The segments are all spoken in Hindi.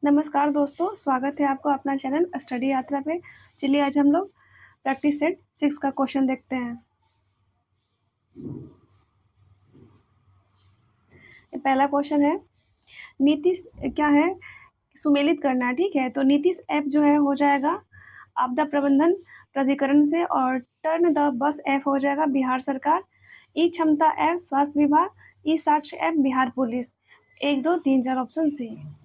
नमस्कार दोस्तों, स्वागत है आपका अपना चैनल स्टडी यात्रा पे। चलिए आज हम लोग प्रैक्टिस सेट 6 का क्वेश्चन देखते हैं। ये पहला क्वेश्चन है, नीतीश क्या है, सुमेलित करना है, ठीक है। तो नीतीश ऐप जो है हो जाएगा आपदा प्रबंधन प्राधिकरण से, और टर्न द बस ऐप हो जाएगा बिहार सरकार, ई क्षमता ऐप स्वास्थ्य विभाग, e Sakshya app Bihar police. 1, 2, 3, 4 option C.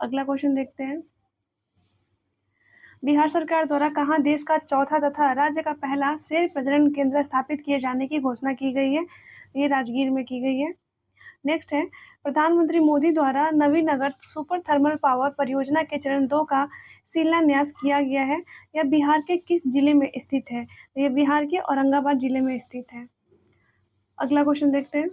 अगला क्वेश्चन देखते हैं, बिहार सरकार द्वारा कहाँ देश का चौथा तथा राज्य का पहला शेर प्रजनन केंद्र स्थापित किए जाने की घोषणा की गई है? ये राजगीर में की गई है। नेक्स्ट है, प्रधानमंत्री मोदी द्वारा नवीनगर सुपर थर्मल पावर परियोजना के चरण 2 का शिलान्यास किया गया है। यह बिहार के किस जिले में स्थित है? तो यह बिहार के औरंगाबाद जिले में स्थित है। अगला क्वेश्चन देखते हैं,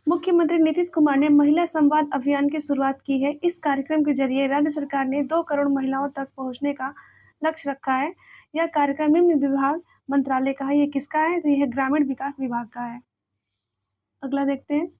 मुख्यमंत्री नीतीश कुमार ने महिला संवाद अभियान की शुरुआत की है। इस कार्यक्रम के जरिए राज्य सरकार ने 2 करोड़ महिलाओं तक पहुंचने का लक्ष्य रखा है। यह कार्यक्रम निम्न विभाग मंत्रालय का है। ये किसका है? तो यह ग्रामीण विकास विभाग का है। अगला देखते हैं,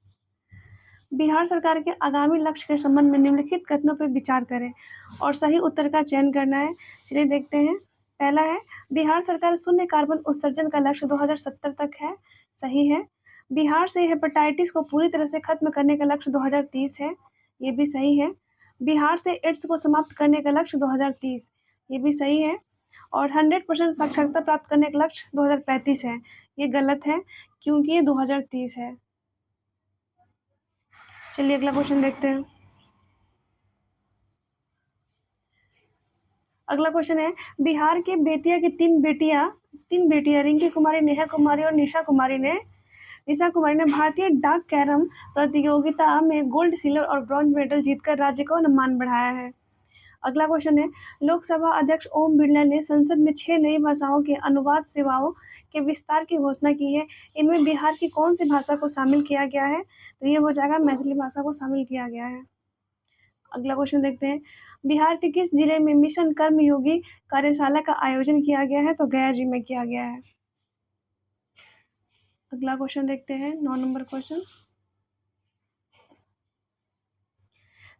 बिहार सरकार के आगामी लक्ष्य के संबंध में निम्नलिखित कथनों पर विचार करें और सही उत्तर का चयन करना है। चलिए देखते हैं। पहला है, बिहार सरकार शून्य कार्बन उत्सर्जन का लक्ष्य 2070 तक है। सही है। बिहार से हेपेटाइटिस को पूरी तरह से खत्म करने का लक्ष्य 2030 है। ये भी सही है। बिहार से एड्स को समाप्त करने का लक्ष्य 2030, ये भी सही है। और 100% साक्षरता प्राप्त करने का लक्ष्य 2035 है। ये गलत है क्योंकि ये 2030 है। चलिए अगला क्वेश्चन देखते हैं। अगला क्वेश्चन है, बिहार के बेतिया की तीन बेटियां रिंकी कुमारी, नेहा कुमारी और निशा कुमारी ने भारतीय डाक कैरम प्रतियोगिता में गोल्ड, सिल्वर और ब्रॉन्ज मेडल जीतकर राज्य का सम्मान बढ़ाया है। अगला क्वेश्चन है, लोकसभा अध्यक्ष ओम बिरला ने संसद में 6 नई भाषाओं के अनुवाद सेवाओं के विस्तार की घोषणा की है। इनमें बिहार की कौन सी भाषा को शामिल किया गया है? तो ये हो जाएगा मैथिली भाषा को शामिल किया गया है। अगला क्वेश्चन देखते हैं, बिहार के किस जिले में मिशन कर्मयोगी कार्यशाला का आयोजन किया गया है? तो गया जी में किया गया है। अगला क्वेश्चन देखते हैं, 9 नंबर क्वेश्चन।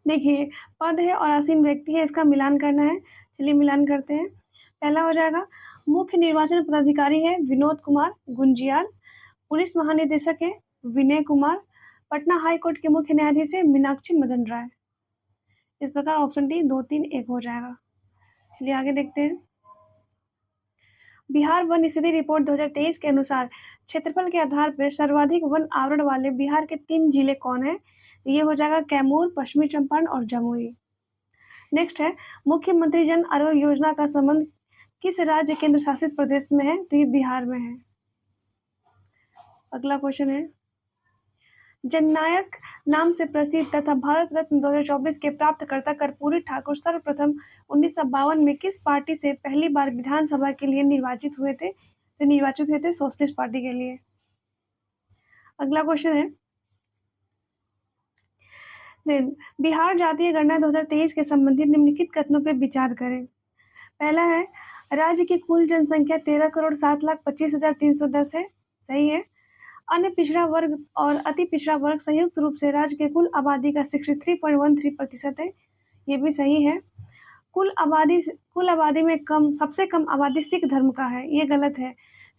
देखिए, पद है और आसीन व्यक्ति है, इसका मिलान करना है। चलिए मिलान करते हैं। पहला हो जाएगा, मुख्य निर्वाचन पदाधिकारी है विनोद कुमार गुंजियाल, पुलिस महानिदेशक है विनय कुमार, पटना हाई कोर्ट के मुख्य न्यायाधीश है मीनाक्षी मदन राय। इस प्रकार ऑप्शन डी 2, 3, 1 हो जाएगा। चलिए आगे देखते हैं, बिहार वन स्थिति रिपोर्ट 2023 के अनुसार क्षेत्रफल के आधार पर सर्वाधिक वन आवरण वाले बिहार के 3 जिले कौन है? ये हो जाएगा कैमूर, पश्चिमी चंपारण और जमुई। नेक्स्ट है, मुख्यमंत्री जन आरोग्य योजना का संबंध किस राज्य केंद्र शासित प्रदेश में है? तो ये बिहार में है। अगला क्वेश्चन है, जननायक नाम से प्रसिद्ध तथा भारत रत्न 2024 के प्राप्तकर्ता कर्पूरी ठाकुर सर्वप्रथम 1952 में किस पार्टी से पहली बार विधानसभा के लिए निर्वाचित हुए थे? तो निर्वाचित हुए थे सोशलिस्ट पार्टी के लिए। अगला क्वेश्चन है, बिहार जातीय गणना 2023 के संबंधित निम्नलिखित कथनों पर विचार करें। पहला है, राज्य की कुल जनसंख्या 13,07,25,310 है। सही है। अन्य पिछड़ा वर्ग और अति पिछड़ा वर्ग संयुक्त रूप से राज्य के कुल आबादी का 63.13% है। ये भी सही है। कुल आबादी में सबसे कम आबादी सिख धर्म का है। ये गलत है,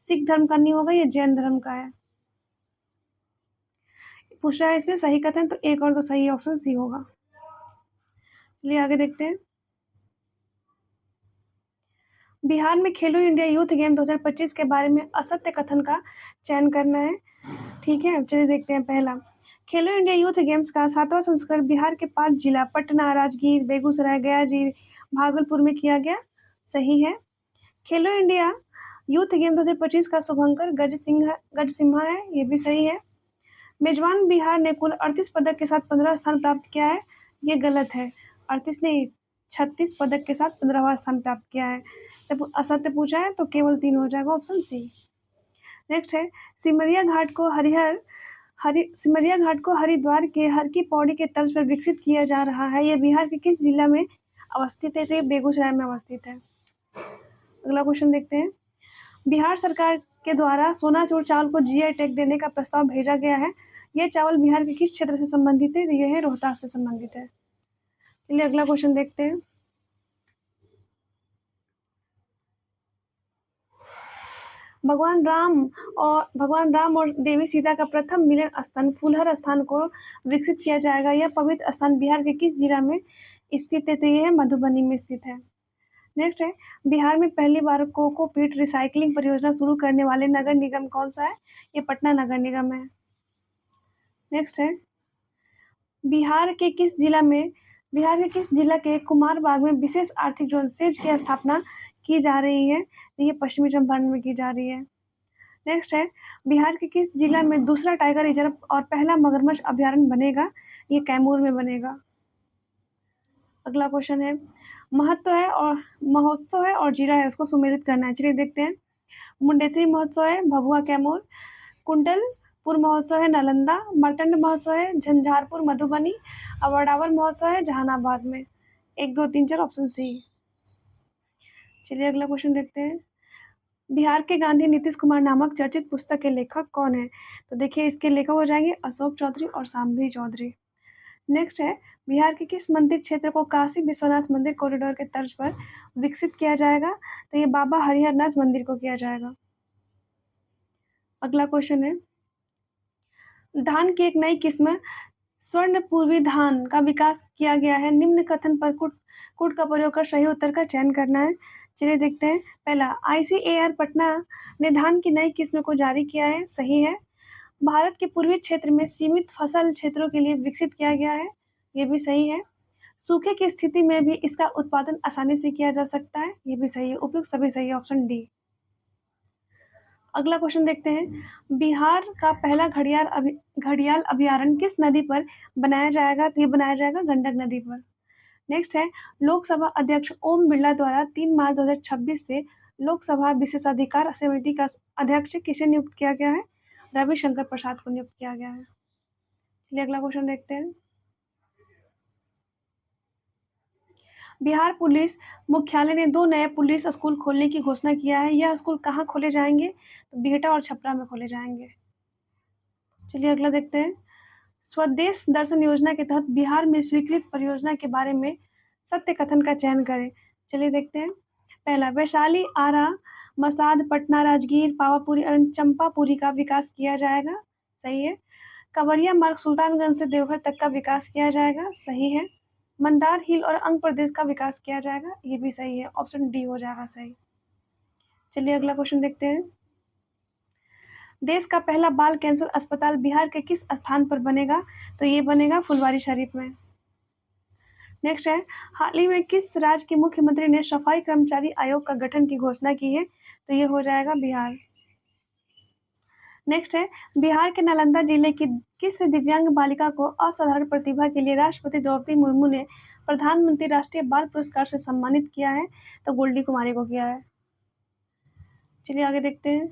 सिख धर्म का नहीं होगा, ये जैन धर्म का है। पूछ रहा है इसमें सही कथन, तो एक और तो सही ऑप्शन सी होगा। चलिए आगे देखते हैं, बिहार में खेलो इंडिया यूथ गेम 2025 के बारे में असत्य कथन का चयन करना है। ठीक है, चलिए देखते हैं। पहला, खेलो इंडिया यूथ गेम्स का 7वां संस्करण बिहार के 5 जिला पटना, राजगीर, बेगूसराय, गया जी, भागलपुर में किया गया। सही है। खेलो इंडिया यूथ गेम 2025 का शुभंकर गजसिम्हा है। ये भी सही है। मेजबान बिहार ने कुल 38 पदक के साथ 15 स्थान प्राप्त किया है। ये गलत है, 38 नहीं 36 पदक के साथ 15वां स्थान प्राप्त किया है। जब असत्य पूछा है तो केवल 3 हो जाएगा, ऑप्शन सी। नेक्स्ट है, सिमरिया घाट को हरिद्वार के हर की पौड़ी के तर्ज पर विकसित किया जा रहा है। यह बिहार के किस जिला में अवस्थित है? तो ये बेगूसराय में अवस्थित है। अगला क्वेश्चन देखते हैं, बिहार सरकार के द्वारा सोनाचूर चावल को जीआई टैग देने का प्रस्ताव भेजा गया है। यह चावल बिहार के किस क्षेत्र से संबंधित है? तो यह है रोहतास से संबंधित है। चलिए अगला क्वेश्चन देखते हैं। भगवान राम और देवी सीता का प्रथम मिलन स्थान फुलहर स्थान को विकसित किया जाएगा। यह पवित्र स्थान बिहार के किस जिला में स्थित है? तो यह मधुबनी में स्थित है। नेक्स्ट है, बिहार में पहली बार कोकोपीट रिसाइकलिंग परियोजना शुरू करने वाले नगर निगम कौन सा है? ये पटना नगर निगम है। नेक्स्ट है, बिहार के किस जिला के कुमारबाग में विशेष आर्थिक जोन सेज की स्थापना की जा रही है? तो ये पश्चिमी चंपारण में की जा रही है। नेक्स्ट है, बिहार के किस जिला में दूसरा टाइगर रिजर्व और पहला मगरमच्छ अभयारण्य बनेगा? ये कैमूर में बनेगा। अगला क्वेश्चन है, महोत्सव है और जिला है, उसको सुमेलित करना है। चलिए देखते हैं। मुंडेश्वरी महोत्सव है भभुआ कैमूर, कुंडलपुर महोत्सव है नालंदा, मार्तंड महोत्सव है झंझारपुर मधुबनी, और वडावर महोत्सव है जहानाबाद में। 1, 2, 3, 4 ऑप्शन सी। चलिए अगला क्वेश्चन देखते हैं। बिहार के गांधी नीतीश कुमार नामक चर्चित पुस्तक के लेखक कौन है? तो देखिए इसके लेखक हो जाएंगे अशोक चौधरी और शांभवी चौधरी। नेक्स्ट है, बिहार के किस मंदिर क्षेत्र को काशी विश्वनाथ मंदिर कॉरिडोर के तर्ज पर विकसित किया जाएगा? तो ये बाबा हरिहरनाथ मंदिर को किया जाएगा। अगला क्वेश्चन है, धान की एक नई किस्म स्वर्ण पूर्वी धान का विकास किया गया है। निम्न कथन पर कूट का प्रयोग कर सही उत्तर का चयन करना है। चलिए देखते हैं। पहला, ICAR पटना ने धान की नई किस्म को जारी किया है, सही है। भारत के पूर्वी क्षेत्र में सीमित फसल क्षेत्रों के लिए विकसित किया गया है, ये भी सही है। सूखे की स्थिति में भी इसका उत्पादन आसानी से किया जा सकता है, ये भी सही है। उपयुक्त सभी सही है, ऑप्शन डी। अगला क्वेश्चन देखते हैं। बिहार का पहला घड़ियाल अभयारण्य किस नदी पर बनाया जाएगा? तो ये बनाया जाएगा गंडक नदी पर। नेक्स्ट है, लोकसभा अध्यक्ष ओम बिरला द्वारा 3 मार्च 2026 से लोकसभा विशेषाधिकार समिति का अध्यक्ष किसे नियुक्त किया गया है? रविशंकर प्रसाद को नियुक्त किया गया है। चलिए अगला क्वेश्चन देखते हैं। बिहार पुलिस मुख्यालय ने 2 नए पुलिस स्कूल खोलने की घोषणा किया है। यह स्कूल कहाँ खोले जाएंगे? तो बिहटा और छपरा में खोले जाएंगे। चलिए अगला देखते हैं। स्वदेश दर्शन योजना के तहत बिहार में स्वीकृत परियोजना के बारे में सत्य कथन का चयन करें। चलिए देखते हैं। पहला, वैशाली, आरा, मसाद, पटना, राजगीर, पावापुरी और चंपापुरी का विकास किया जाएगा, सही है। कवरिया मार्ग सुल्तानगंज से देवघर तक का विकास किया जाएगा, सही है। मंदार हिल और अंग प्रदेश का विकास किया जाएगा, ये भी सही है, ऑप्शन डी हो जाएगा सही। चलिए अगला क्वेश्चन देखते हैं। देश का पहला बाल कैंसर अस्पताल बिहार के किस स्थान पर बनेगा? तो ये बनेगा फुलवारी शरीफ में। नेक्स्ट है, हाल ही में किस राज्य के मुख्यमंत्री ने सफाई कर्मचारी आयोग का गठन की घोषणा की है? तो ये हो जाएगा बिहार। नेक्स्ट है, बिहार के नालंदा जिले की किस दिव्यांग बालिका को असाधारण प्रतिभा के लिए राष्ट्रपति द्रौपदी मुर्मू ने प्रधानमंत्री राष्ट्रीय बाल पुरस्कार से सम्मानित किया है? तो गोल्डी कुमारी को किया है। चलिए आगे देखते हैं।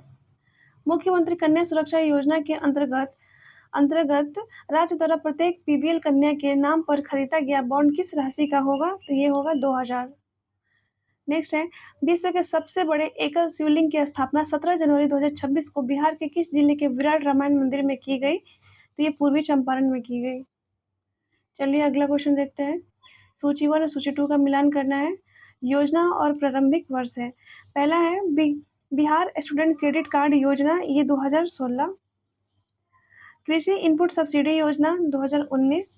मुख्यमंत्री कन्या सुरक्षा योजना के अंतर्गत राज्य द्वारा प्रत्येक PBL कन्या के नाम पर खरीदा गया बॉन्ड किस राशि का होगा? तो ये होगा 2000। नेक्स्ट है, विश्व के सबसे बड़े एकल शिवलिंग की स्थापना 17 जनवरी 2026 को बिहार के किस जिले के विराट रामायण मंदिर में की गई? तो ये पूर्वी चंपारण में की गई। चलिए अगला क्वेश्चन देखते हैं। सूची 1 और सूची 2 का मिलान करना है। योजना और प्रारंभिक वर्ष है। पहला है बिहार स्टूडेंट क्रेडिट कार्ड योजना, ये 2016। कृषि इनपुट सब्सिडी योजना 2019।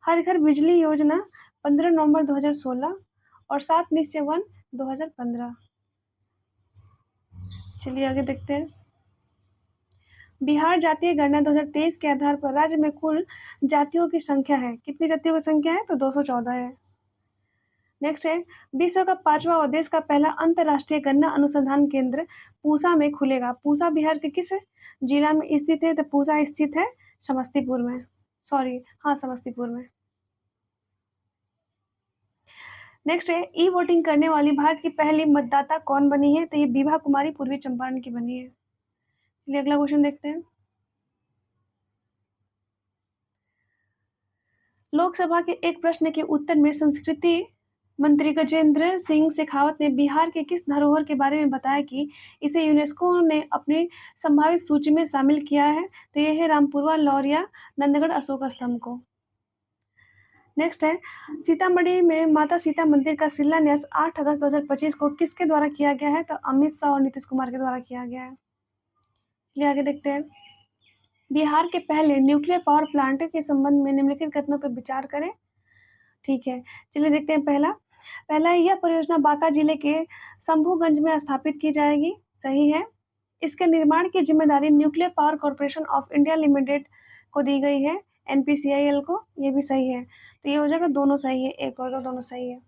हर घर बिजली योजना 15 नवंबर 2016 और 7 निश्चय 1 2015। चलिए आगे देखते हैं। बिहार जातीय गणना 2023 के आधार पर राज्य में कुल जातियों की संख्या है। कितनी जातियों की संख्या है? तो 214 है। नेक्स्ट है, विश्व का 5वां और देश का पहला अंतर्राष्ट्रीय गन्ना अनुसंधान केंद्र पूसा में खुलेगा। पूसा बिहार के किस जिला में स्थित है? तो पूसा स्थित है समस्तीपुर में, समस्तीपुर में। नेक्स्ट है, ई वोटिंग करने वाली भारत की पहली मतदाता कौन बनी है? तो ये विभा कुमारी पूर्वी चंपारण की बनी है। चलिए अगला क्वेश्चन देखते हैं। लोकसभा के एक प्रश्न के उत्तर में संस्कृति मंत्री गजेंद्र सिंह शेखावत ने बिहार के किस धरोहर के बारे में बताया कि इसे यूनेस्को ने अपनी संभावित सूची में शामिल किया है? तो यह है रामपुरवा लौरिया नंदगढ़ अशोक स्तंभ को। नेक्स्ट है, सीतामढ़ी में माता सीता मंदिर का शिलान्यास 8 अगस्त 2025 को किसके द्वारा किया गया है? तो अमित शाह और नीतीश कुमार के द्वारा किया गया है। चलिए आगे देखते हैं। बिहार के पहले न्यूक्लियर पावर प्लांट के संबंध में निम्नलिखित कथनों पर विचार करें। ठीक है, चलिए देखते हैं। पहला यह परियोजना बांका जिले के शंभूगंज में स्थापित की जाएगी। सही है। इसके निर्माण की जिम्मेदारी nuclear power corporation of India limited को दी गई है, NPCIL को। ये भी सही है। तो ये हो जाएगा, दोनों सही है, एक और दो दोनों सही है।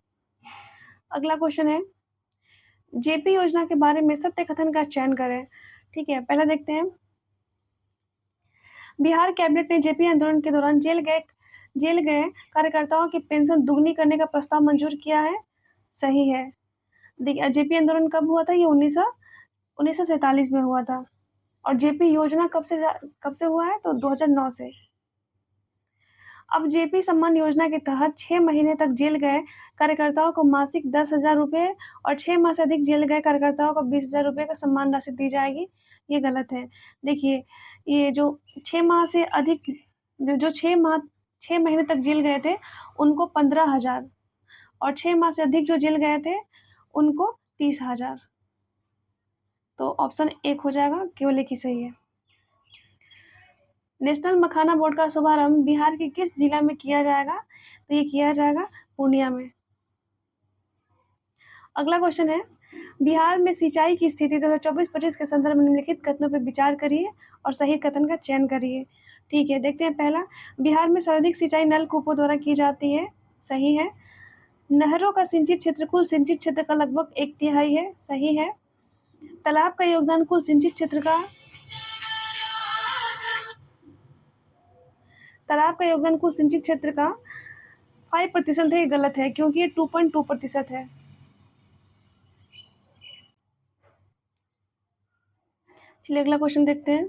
अगला क्वेश्चन है, जेपी योजना के बारे में सत्य कथन का चयन करें। ठीक है, पहला देखते हैं। बिहार कैबिनेट ने जेपी आंदोलन के दौरान जेल गए कार्यकर्ताओं की पेंशन दुगनी करने का प्रस्ताव मंजूर किया है। सही है। देखिए, जेपी आंदोलन कब हुआ था? ये 1947 में हुआ था। और जेपी योजना कब से हुआ है? तो 2009 से। अब जेपी सम्मान योजना के तहत 6 महीने तक जेल गए कार्यकर्ताओं को मासिक 10,000 रुपये और 6 माह से अधिक जेल गए कार्यकर्ताओं को 20,000 रुपये का सम्मान राशि दी जाएगी। ये गलत है। देखिए, ये जो 6 माह से अधिक, जो 6 महीने तक जेल गए थे उनको 15,000 और 6 माह से अधिक जो जेल गए थे उनको 30,000। तो ऑप्शन 1 हो जाएगा, केवल एक ही सही है। नेशनल मखाना बोर्ड का शुभारंभ बिहार के किस जिला में किया जाएगा? तो ये किया जाएगा पूर्णिया में। अगला क्वेश्चन है, बिहार में सिंचाई की स्थिति 2024-25 के संदर्भ में निम्नलिखित कथनों पर विचार करिए और सही कथन का चयन करिए। ठीक है, देखते हैं। पहला, बिहार में सर्वाधिक सिंचाई नलकूपों द्वारा की जाती है। सही है। नहरों का सिंचित क्षेत्र कुल सिंचित क्षेत्र का लगभग 1/3 है। सही है। तालाब का योगदान कुल सिंचित क्षेत्र का 5% है। गलत है, क्योंकि ये 2.2% है। चलिए अगला क्वेश्चन देखते हैं।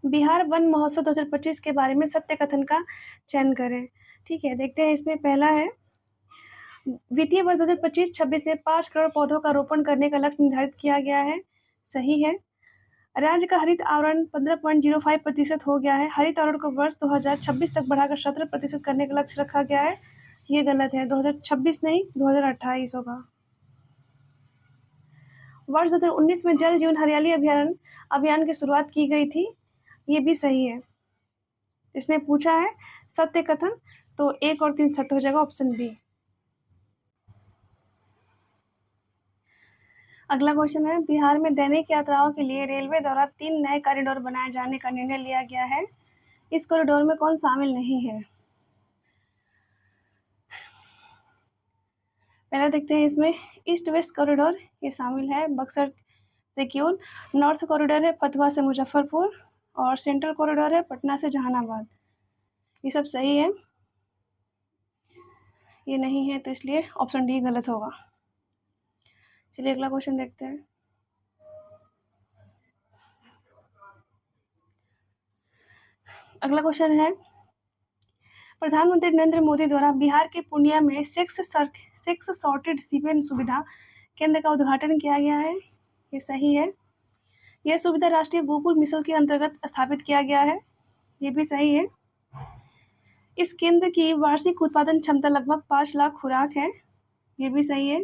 बिहार वन महोत्सव 2025 के बारे में सत्य कथन का चयन करें। ठीक है, देखते हैं। इसमें पहला है, वित्तीय वर्ष 2025-26 में 5 करोड़ पौधों का रोपण करने का लक्ष्य निर्धारित किया गया है। सही है। राज्य का हरित आवरण 15.05% हो गया है। हरित आवरण को वर्ष 2026 तक बढ़ाकर 17% करने का लक्ष्य रखा गया है। ये गलत है, 2026 नहीं, 2028 होगा। वर्ष 2019 में जल जीवन हरियाली अभियान की शुरुआत की गई थी। ये भी सही है। इसने पूछा है सत्य कथन, तो 1 और 3 सत्य हो जाएगा, ऑप्शन बी। अगला क्वेश्चन है, बिहार में दैनिक यात्राओं के लिए रेलवे द्वारा 3 नए कॉरिडोर बनाए जाने का निर्णय लिया गया है। इस कॉरिडोर में कौन शामिल नहीं है? पहले देखते हैं। इसमें ईस्ट वेस्ट कॉरिडोर ये शामिल है, बक्सर से किऊल। नॉर्थ कॉरिडोर है फतुहा से मुजफ्फरपुर। और सेंट्रल कॉरिडोर है पटना से जहानाबाद। ये सब सही है, ये नहीं है, तो इसलिए ऑप्शन डी गलत होगा। चलिए अगला क्वेश्चन देखते हैं। अगला क्वेश्चन है, प्रधानमंत्री नरेंद्र मोदी द्वारा बिहार के पूर्णिया में सेक्स सॉर्टेड सीवेज सुविधा केंद्र का उद्घाटन किया गया है। ये सही है। यह सुविधा राष्ट्रीय गोकुल मिशन के अंतर्गत स्थापित किया गया है। ये भी सही है। इस केंद्र की वार्षिक उत्पादन क्षमता लगभग 5 लाख खुराक है। ये भी सही है।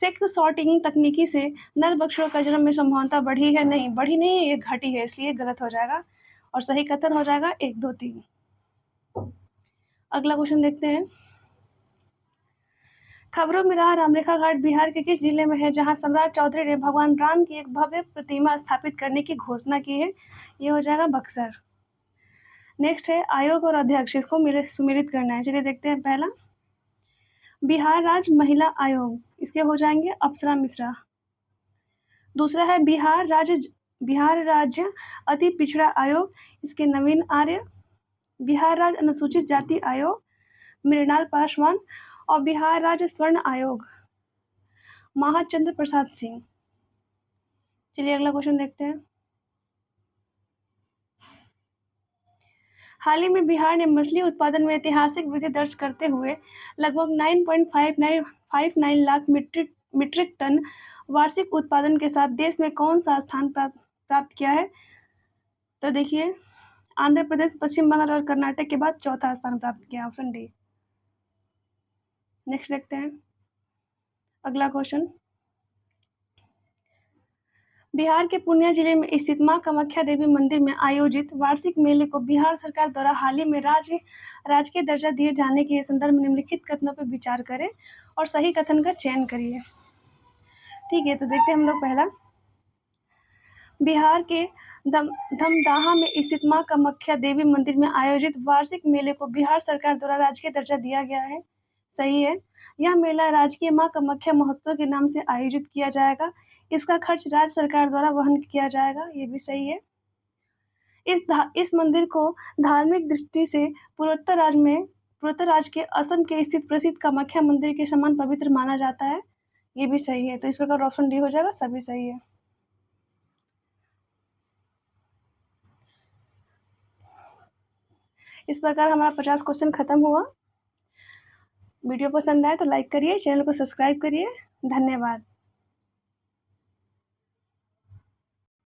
सेक्स सॉर्टिंग तकनीकी से नर बछड़ों का जन्म में संभावना बढ़ी है? नहीं, बढ़ी नहीं है, ये घटी है, इसलिए गलत हो जाएगा। और सही कथन हो जाएगा 1, 2, 3। अगला क्वेश्चन देखते हैं। खबरों में रहा रामरेखा घाट बिहार के किस जिले में है, जहां सम्राट चौधरी ने भगवान राम की एक भव्य प्रतिमा स्थापित करने की घोषणा की है? ये हो जाएगा बक्सर। नेक्स्ट है, आयोग और अध्यक्ष, इसको सुमेलित करना है। चलिए देखते हैं। पहला, बिहार राज्य महिला आयोग, इसके हो जाएंगे अप्सरा मिश्रा। दूसरा है बिहार राज्य अति पिछड़ा आयोग, इसके नवीन आर्य। बिहार राज्य अनुसूचित जाति आयोग, मृणाल पासवान। और बिहार राज्य स्वर्ण आयोग, महाचंद्र प्रसाद सिंह। चलिए अगला क्वेश्चन देखते हैं। हाल ही में बिहार ने मछली उत्पादन में ऐतिहासिक वृद्धि दर्ज करते हुए लगभग 9.59 लाख मीट्रिक टन वार्षिक उत्पादन के साथ देश में कौन सा स्थान प्राप्त किया है? तो देखिए, आंध्र प्रदेश, पश्चिम बंगाल और कर्नाटक के बाद चौथा स्थान प्राप्त किया, ऑप्शन डी। नेक्स्ट देखते हैं अगला क्वेश्चन। बिहार के पूर्णिया जिले में स्थित मां कामाख्या देवी मंदिर में आयोजित वार्षिक मेले को बिहार सरकार द्वारा हाल ही में राजकीय दर्जा दिए जाने के संदर्भ में निम्नलिखित कथनों पर विचार करें और सही कथन का चयन करिए। ठीक है, तो देखते हैं हम लोग पहला। बिहार के धमदाहा में स्थित मां कामाख्या देवी मंदिर में आयोजित वार्षिक मेले को बिहार सरकार द्वारा राजकीय दर्जा दिया गया है। सही है। यह मेला राजकीय मां कामाख्या महोत्सव के नाम से आयोजित किया जाएगा। इसका खर्च राज्य सरकार द्वारा वहन किया जाएगा, ये भी सही है। इस मंदिर को धार्मिक दृष्टि से पूर्वोत्तर राज्य के असम के स्थित प्रसिद्ध कामाख्या मंदिर के समान पवित्र माना जाता है, ये भी सही है। तो इस प्रकार ऑप्शन डी हो जाएगा, सभी सही है। इस प्रकार हमारा 50 क्वेश्चन खत्म हुआ। वीडियो पसंद आए तो लाइक करिए, चैनल को सब्सक्राइब करिए। धन्यवाद।